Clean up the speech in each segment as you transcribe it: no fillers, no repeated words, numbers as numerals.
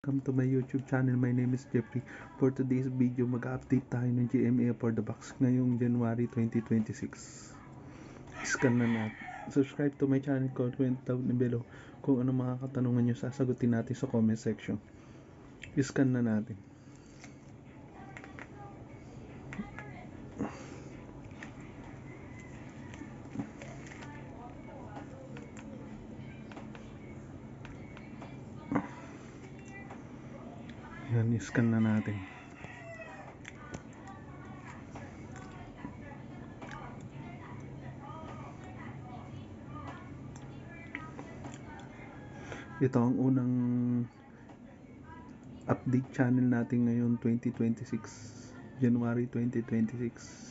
Welcome to my YouTube channel. My name is Jeffrey. For today's video, mag-update tayo ng GMA for the box ngayong January 2026. Scan na natin. Subscribe to my channel, comment down below kung ano mga katanungan nyo, sasagutin natin sa comment section. Scan na natin. Yan, scan na natin. Ito ang unang update channel natin ngayon 2026, January 2026.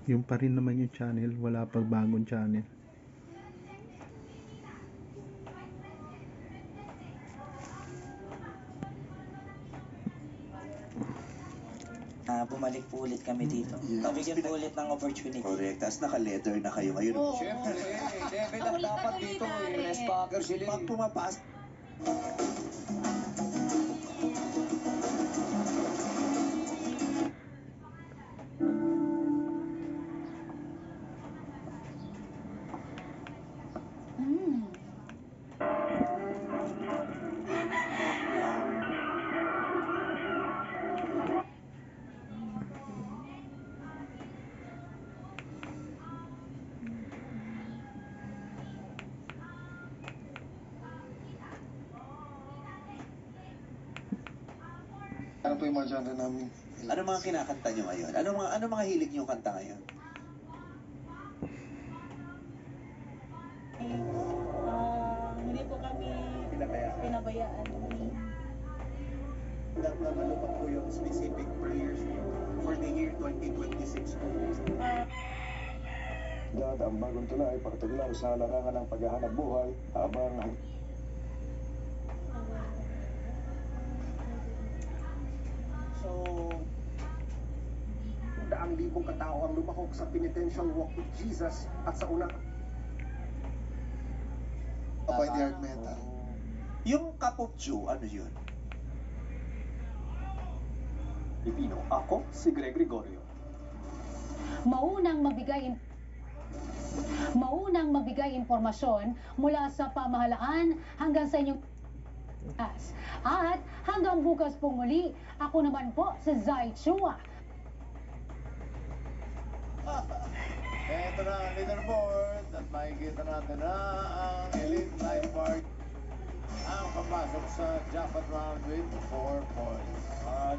Yung pa rin naman yung channel, wala pang bagong channel. Bumalik po ulit kami dito. Nabigyan po ulit ng opportunity. Correct. Tapos naka-letter na kayo ngayon. Oo. Siyempre, level ang dapat dito. Yes, Packer sila. Pag pumapas, Ano po yung mga genre namin? ano mga kinakanta nyo ngayon? Ano mga hilig nyo kanta ngayon? Hindi po kami pinabayaan. Ano pa po yung specific prayers for the year 2026 po? Dahil ang bagong tulay, pagtaglaw sa larangan ng paghahanap buhay habang So, daang libong katao ang lumahok sa penitential walk with Jesus at sa unang Abay the Art Metal. yung Kapupju, ano yun? Pilipino. Ako, si Greg Gregorio. Maunang magbigay impormasyon mula sa pamahalaan hanggang sa inyong at hanggang bukas pong muli, ako naman po si Zai Chua. Ito na ang leaderboard at makikita natin na ang Elite Life Park ang papasok sa jackpot round with 4 points.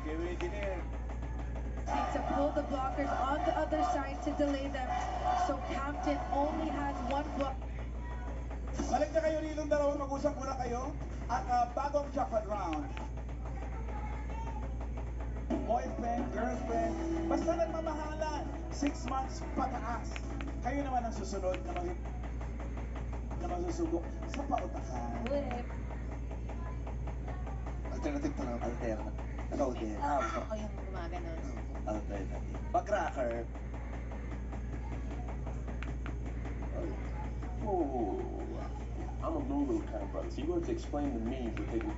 Give engineer. To pull the blockers on the other side to delay them. So Captain only has one block. Balik na kayo rilong dalawa, mag-usap muna kayo. At bagong jackpot round. Boyfriend, girlfriend, basta nagmamahalan, 6 months pataas. Kayo naman ang susunod na magsusubok sa pautakan. Alternative to lang. Alternative. Ikaw din. Ako yung gumaganon. Alternative. Pag-rocker, Oh, I'm a Lulu kind of brother. So you have to explain to me what they do.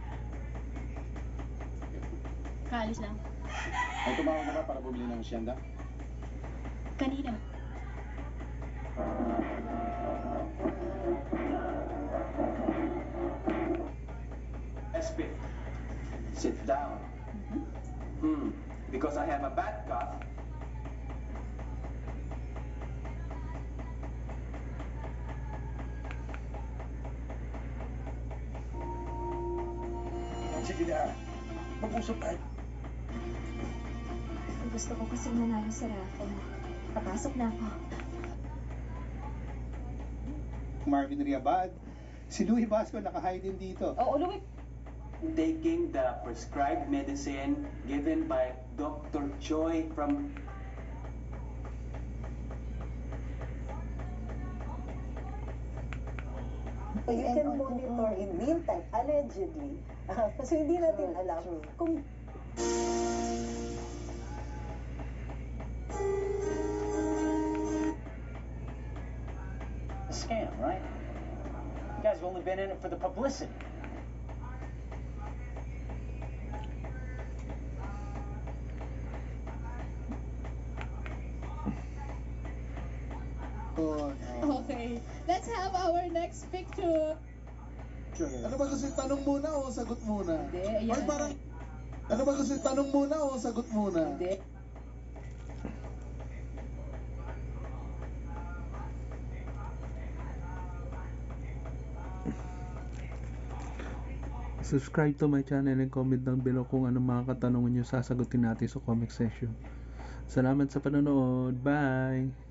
Kaalis lang. Ay tumawag na ba para bumili ng siyanda? Kanina. I have a bad cough. Sige na, mag-usap tayo. Gusto ko kasi manalo sa raffle. Papasok na ako. Marvin Riabad, si Louie Vasco naka-hide din dito. Oo, Louie. Taking the prescribed medicine given by Dr. Choi from You can monitor in real time, allegedly. Kasi hindi natin alam kung A scam, right? You guys have only been in it for the publicity. Okay, let's have our next picture. Ano ba gusto yung tanong muna o sagot muna? Hindi, Ay, ayan. parang, ano ba gusto yung tanong muna o sagot muna? Hindi. Subscribe to my channel and comment down below kung anong mga katanungan nyo sasagutin natin sa comment section. Salamat sa panonood. Bye!